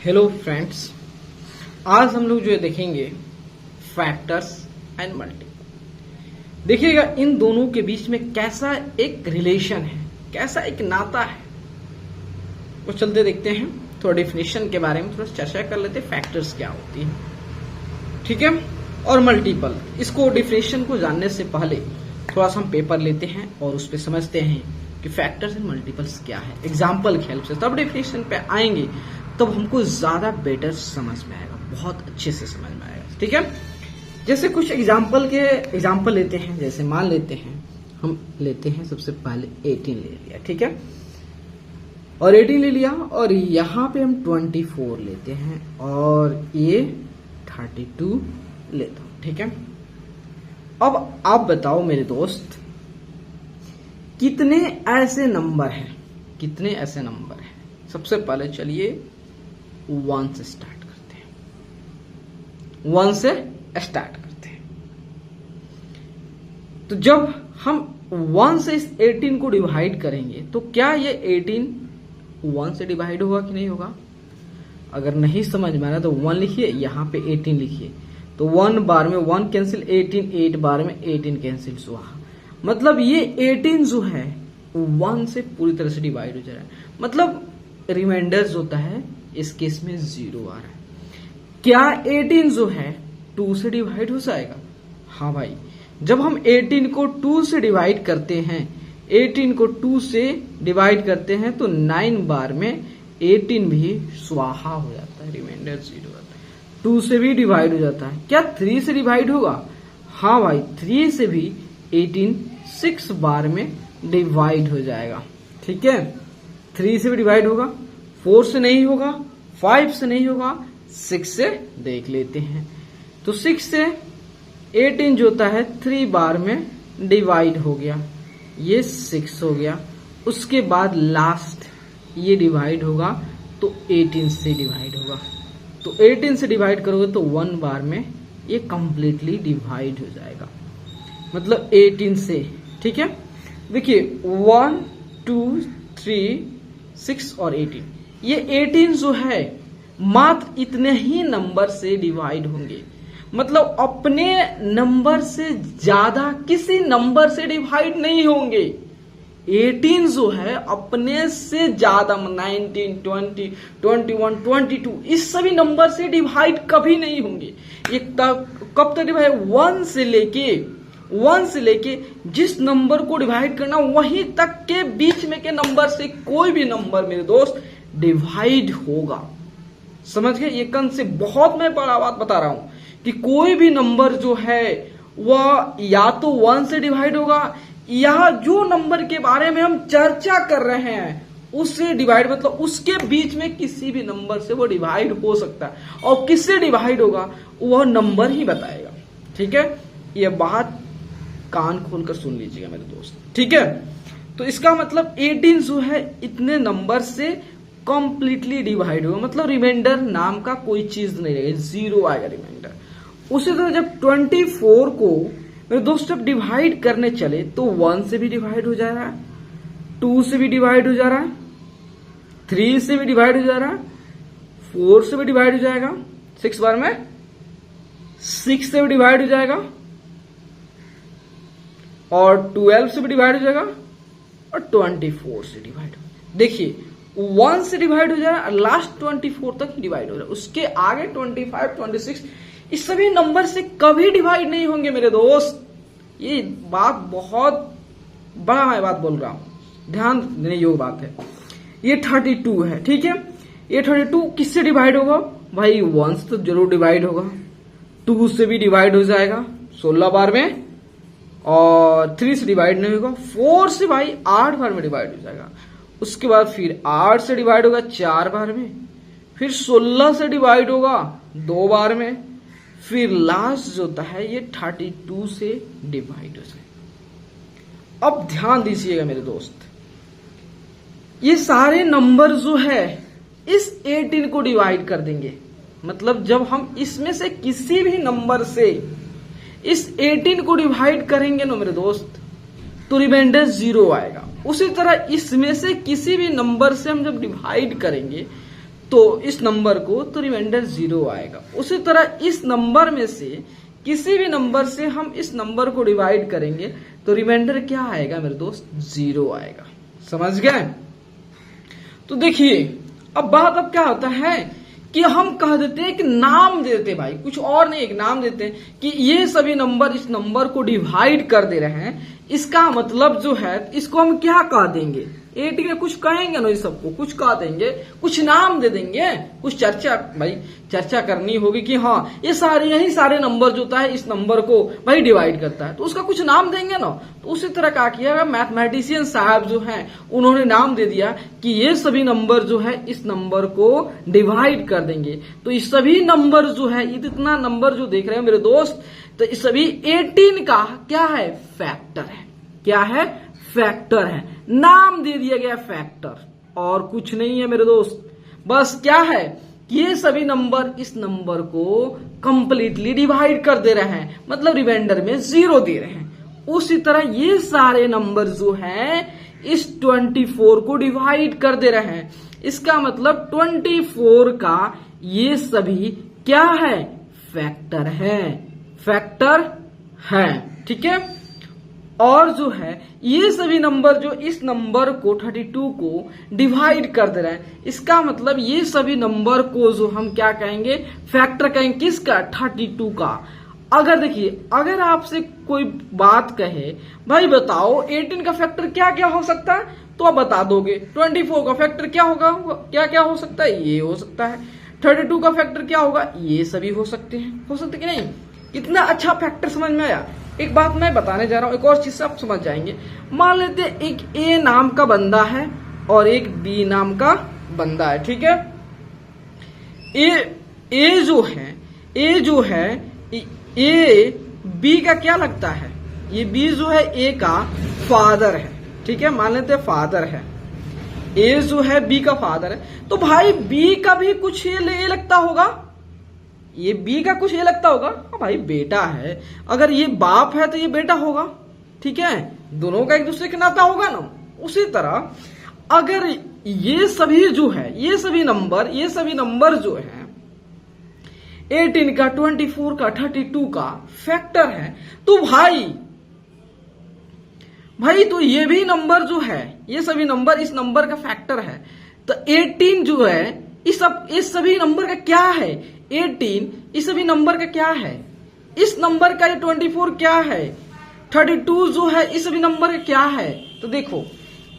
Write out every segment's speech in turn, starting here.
Hello friends, आज हम लोग जो है देखेंगे फैक्टर्स एंड मल्टीपल। देखिएगा इन दोनों के बीच में कैसा एक रिलेशन है, कैसा एक नाता है, वो चलते देखते हैं। थोड़ा डेफिनेशन के बारे में थोड़ा चर्चा कर लेते हैं, फैक्टर्स क्या होती है, ठीक है, और मल्टीपल। इसको डेफिनेशन को जानने से पहले थोड़ा सा हम पेपर लेते हैं और उस पर समझते हैं कि फैक्टर्स एंड मल्टीपल्स क्या है, एग्जाम्पल की हेल्प से। तब डेफिनेशन पे आएंगे तब हमको ज्यादा बेटर समझ में आएगा, बहुत अच्छे से समझ में आएगा, ठीक है। जैसे कुछ एग्जाम्पल लेते हैं, जैसे मान लेते हैं हम लेते हैं सबसे पहले 18 ले लिया, ठीक है, और 18 ले लिया और यहाँ पे हम 24 लेते हैं और ये 32 लेता हूं, ठीक है। अब आप बताओ मेरे दोस्त, कितने ऐसे नंबर हैं, कितने ऐसे नंबर हैं। सबसे पहले चलिए 1 से स्टार्ट करते हैं, 1 से स्टार्ट करते हैं। तो जब हम 1 से इस 18 को डिवाइड करेंगे तो क्या ये 18 1 से डिवाइड होगा कि नहीं होगा। अगर नहीं समझ में आ रहा तो 1 लिखिए, यहां पे 18 लिखिए, तो 1 बार में 1 कैंसिल, 18 8 बार में 18 कैंसिल, मतलब ये 18 जो है 1 से पूरी तरह से डिवाइड हो जा रहा है, मतलब रिमाइंडर जो होता है इस केस में 0 आ रहा है। क्या 18 जो है 2 से डिवाइड हो जाएगा। हाँ भाई, जब हम 18 को 2 से डिवाइड करते हैं, 18 को 2 से डिवाइड करते हैं तो 9 बार में 18 भी स्वाहा हो जाता है, रिमाइंडर 0 आता है। 2 से भी डिवाइड हो जाता है। क्या 3 से डिवाइड होगा। हाँ भाई, 3 से भी 18 6 बार में डिवाइड हो जाएगा, ठीक है। 3 से भी डिवाइड होगा, 4 से नहीं होगा, 5 से नहीं होगा, 6 से देख लेते हैं। तो 6 से 18 जो होता है 3 बार में डिवाइड हो गया, ये 6 हो गया। उसके बाद लास्ट ये डिवाइड होगा तो 18 से डिवाइड होगा, तो 18 से डिवाइड करोगे तो 1 बार में ये कंप्लीटली डिवाइड हो जाएगा, मतलब 18 से, ठीक है। देखिए 1 2 3 6 और 18, ये 18 जो है मात्र इतने ही नंबर से डिवाइड होंगे, मतलब अपने नंबर से ज्यादा किसी नंबर से डिवाइड नहीं होंगे। 18 जो है अपने से ज्यादा 19 20 21 22 इस सभी नंबर से डिवाइड कभी नहीं होंगे। ये कब तक डिवाइड, 1 से लेके जिस नंबर को डिवाइड करना वहीं तक के बीच में के नंबर से कोई भी नंबर मेरे दोस्त डिवाइड होगा। समझ गए, ये कंसेप्ट बहुत मैं बड़ा बात बता रहा हूं कि कोई भी नंबर जो है वह या तो 1 से डिवाइड होगा या जो नंबर के बारे में हम चर्चा कर रहे हैं उससे डिवाइड, मतलब उसके बीच में किसी भी नंबर से वो डिवाइड हो सकता है, और किससे डिवाइड होगा वह नंबर ही बताएगा, ठीक है। यह बात कान खोलकर सुन लीजिएगा मेरे दोस्त, ठीक है। तो इसका मतलब 18 जो है इतने नंबर से कंप्लीटली डिवाइड होगा, मतलब रिमाइंडर नाम का कोई चीज नहीं रहेगा, 0 आएगा रिमाइंडर। उसी तरह जब 24 को मेरे दोस्त जब डिवाइड करने चले तो 1 से भी डिवाइड हो जा रहा है, 2 से भी डिवाइड हो जा रहा है, 3 से भी डिवाइड हो जा रहा है, 4 से भी डिवाइड हो जाएगा, 6 बार में 6 से भी डिवाइड हो जाएगा, और 12 से भी डिवाइड हो जाएगा, और 24 से डिवाइड हो। देखिए 1 से डिवाइड हो जाएगा, लास्ट 24 तक डिवाइड हो रहा है, उसके आगे 25 26 इस सभी नंबर से कभी डिवाइड नहीं होंगे मेरे दोस्त। ये बात बहुत बड़ा मैं बात बोल रहा हूं, ध्यान देने योग्य बात है। ये 32 है, ठीक है। ये 32 किससे डिवाइड होगा भाई, 1 से तो जरूर डिवाइड होगा, 2 से भी डिवाइड हो जाएगा 16 बार में, और 3 से डिवाइड नहीं होगा, 4 से भाई 8 बार में डिवाइड हो जाएगा। उसके बाद फिर 8 से डिवाइड होगा 4 बार में, फिर 16 से डिवाइड होगा 2 बार में, फिर लास्ट जो होता है ये 32 से डिवाइड हो जाएगा। अब ध्यान दीजिएगा मेरे दोस्त, ये सारे नंबर जो है इस 18 को डिवाइड कर देंगे, मतलब जब हम इसमें से किसी भी नंबर से इस 18 को डिवाइड करेंगे ना मेरे दोस्त तो रिमाइंडर 0 आएगा। उसी तरह इसमें से किसी भी नंबर से हम जब डिवाइड करेंगे तो इस नंबर को तो रिमाइंडर 0 आएगा। उसी तरह इस नंबर में से किसी भी नंबर से हम इस नंबर को डिवाइड करेंगे तो रिमाइंडर क्या आएगा मेरे दोस्त, 0 आएगा। समझ गए? तो देखिए अब बात अब क्या होता है कि हम कह देते हैं कि नाम दे देते भाई, कुछ और नहीं, एक नाम देते हैं कि ये सभी नंबर इस नंबर को डिवाइड कर दे रहे हैं। इसका मतलब जो है इसको हम क्या कह देंगे, 18 में कुछ कहेंगे ना, इस सबको कुछ कह देंगे, कुछ नाम दे देंगे, कुछ चर्चा भाई चर्चा करनी होगी कि हाँ ये सारे यही सारे नंबर जो होता है इस नंबर को भाई डिवाइड करता है, तो उसका कुछ नाम देंगे ना। तो उसी तरह क्या किया मैथमेटिशियन साहब जो है उन्होंने नाम दे दिया कि ये सभी नंबर जो है इस नंबर को डिवाइड कर देंगे। तो ये सभी नंबर जो है इतना नंबर जो देख रहे हैं मेरे दोस्त, तो इस सभी 18 का क्या है, फैक्टर है। क्या है, फैक्टर है। नाम दे दिया गया फैक्टर, और कुछ नहीं है मेरे दोस्त। बस क्या है कि ये सभी नंबर इस नंबर को कंप्लीटली डिवाइड कर दे रहे हैं, मतलब रिमाइंडर में 0 दे रहे हैं। उसी तरह ये सारे नंबर जो हैं इस 24 को डिवाइड कर दे रहे हैं। इसका मतलब 24 का ये सभी क्या है, फैक्टर है, फैक्टर है। ठीक है। और जो है ये सभी नंबर जो इस नंबर को 32 को डिवाइड कर दे रहे हैं, इसका मतलब ये सभी नंबर को जो हम क्या कहेंगे, फैक्टर कहेंगे। किसका, 32 का। अगर देखिए अगर आपसे कोई बात कहे भाई बताओ 18 का फैक्टर क्या क्या हो सकता है, तो आप बता दोगे। 24 का फैक्टर क्या होगा, क्या क्या हो सकता है, ये हो सकता है। 32 का फैक्टर क्या होगा, ये सभी हो सकते हैं, हो सकते कि नहीं। कितना अच्छा फैक्टर समझ में आया। एक बात मैं बताने जा रहा हूं, एक और चीज से आप समझ जाएंगे। मान लेते हैं एक ए नाम का बंदा है और एक बी नाम का बंदा है। ठीक है। ए जो है ए बी का क्या लगता है, ये बी जो है ए का फादर है। ठीक है, मान लेते हैं फादर है। ए जो है बी का फादर है, तो भाई बी का भी कुछ ये लगता होगा, ये बी का कुछ ये लगता होगा। हाँ भाई बेटा है, अगर ये बाप है तो ये बेटा होगा। ठीक है, दोनों का एक दूसरे के नाता होगा ना। उसी तरह अगर ये सभी जो है ये सभी नंबर जो है 18 का, 24 का, 32 का फैक्टर है, तो भाई तो ये भी नंबर जो है ये सभी नंबर इस नंबर का फैक्टर है। तो 18 जो है इस सभी नंबर का क्या है, 18 इस सभी नंबर का क्या है, इस नंबर का। ये 24 क्या है, 32 जो है इस सभी नंबर का क्या है। तो देखो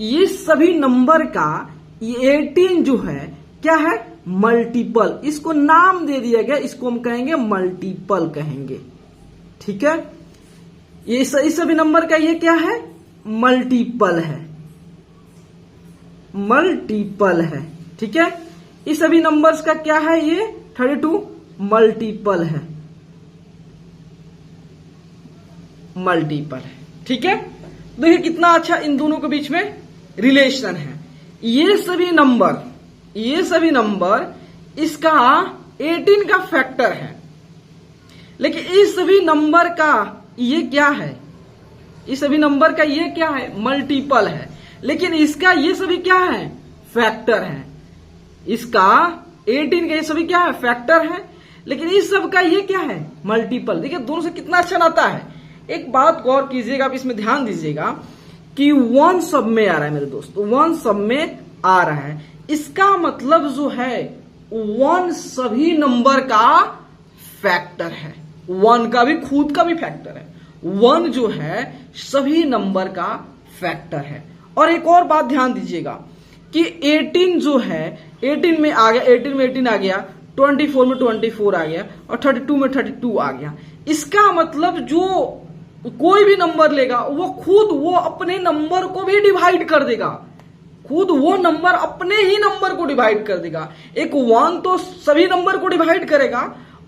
ये सभी नंबर का ये 18 जो है क्या है, मल्टीपल। इसको नाम दे दिया गया, इसको हम कहेंगे मल्टीपल कहेंगे। ठीक है, ये इस सभी नंबर का ये क्या है, मल्टीपल है, मल्टीपल है। ठीक है, इस सभी नंबर्स का क्या है, ये 32 मल्टीपल है, मल्टीपल है। ठीक है, देखिए कितना अच्छा इन दोनों के बीच में रिलेशन है। ये सभी नंबर इसका 18 का फैक्टर है, लेकिन इस सभी नंबर का ये क्या है, इस सभी नंबर का ये क्या है, मल्टीपल है। लेकिन इसका ये सभी क्या है, फैक्टर है। इसका 18 का ये सभी क्या है, फैक्टर है, लेकिन इस सब का ये क्या है, मल्टीपल। देखिए दोनों से कितना अच्छा नाता है। एक बात गौर कीजिएगा, आप इसमें ध्यान दीजिएगा कि 1 सब में आ रहा है मेरे दोस्त, 1 सब में आ रहा है। इसका मतलब जो है 1 सभी नंबर का फैक्टर है, 1 का भी खुद का भी फैक्टर है। 1 जो है सभी नंबर का फैक्टर है। और एक और बात ध्यान दीजिएगा कि 18 जो है 18 में आ गया, 18 में 18 आ गया, 24 में 24 आ गया, और 32 में 32 आ गया। इसका मतलब जो कोई भी नंबर लेगा वो अपने नंबर को भी डिवाइड कर देगा, खुद वो नंबर अपने ही नंबर को डिवाइड कर देगा। एक 1 तो सभी नंबर को डिवाइड करेगा,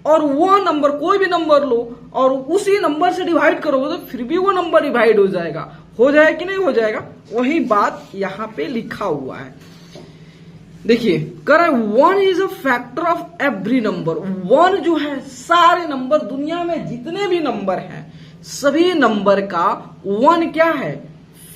और वो नंबर कोई भी नंबर लो और उसी नंबर से डिवाइड करोगे तो फिर भी वो नंबर डिवाइड हो जाएगा कि नहीं हो जाएगा। वही बात यहां पे लिखा हुआ है। देखिए कर 1 is a factor of every number. 1 जो है सारे नंबर, दुनिया में जितने भी नंबर हैं सभी नंबर का 1 क्या है,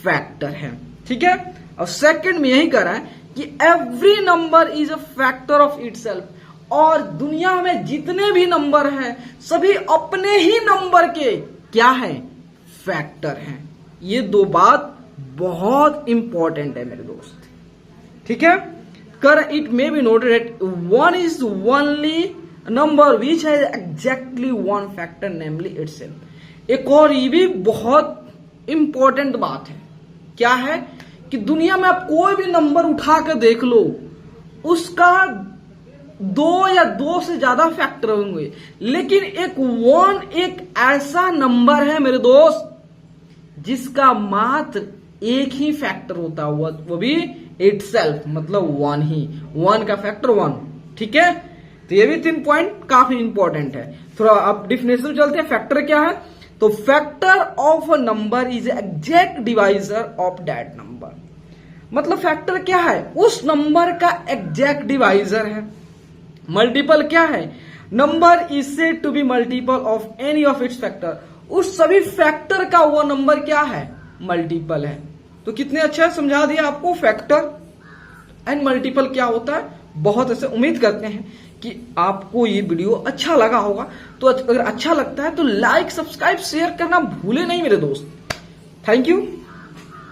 फैक्टर है। ठीक है, और सेकंड में यही कह रहा है कि every number is a factor of itself, और दुनिया में जितने भी नंबर हैं सभी अपने ही नंबर के क्या है, फैक्टर हैं। ये दो बात बहुत इंपॉर्टेंट है मेरे दोस्त, ठीक है। कर it may be noted that one is only number which has exactly one factor namely itself. एक और ये भी बहुत इंपॉर्टेंट बात है, क्या है कि दुनिया में आप कोई भी नंबर उठा कर देख लो, उसका दो या दो से ज्यादा फैक्टर होंगे, लेकिन एक वन एक ऐसा नंबर है मेरे दोस्त जिसका मात्र एक ही फैक्टर होता है, वो भी इटसेल्फ, मतलब वन ही, वन का फैक्टर वन, ठीक है। तो ये भी 3 पॉइंट काफी इंपॉर्टेंट है। थोड़ा आप डिफिनेशन चलते हैं, फैक्टर क्या है। तो factor of a number is exact divisor of that number, मतलब फैक्टर क्या है, उस नंबर का एग्जैक्ट डिवाइजर है। मल्टीपल क्या है, number is said to be multiple of any of its factor, उस सभी फैक्टर का वो नंबर क्या है, मल्टीपल है। तो कितने अच्छा समझा दिया आपको फैक्टर एंड मल्टीपल क्या होता है। बहुत ऐसे उम्मीद करते हैं कि आपको ये वीडियो अच्छा लगा होगा। तो अगर अच्छा लगता है तो लाइक, सब्सक्राइब, शेयर करना भूले नहीं मेरे दोस्त। Thank you.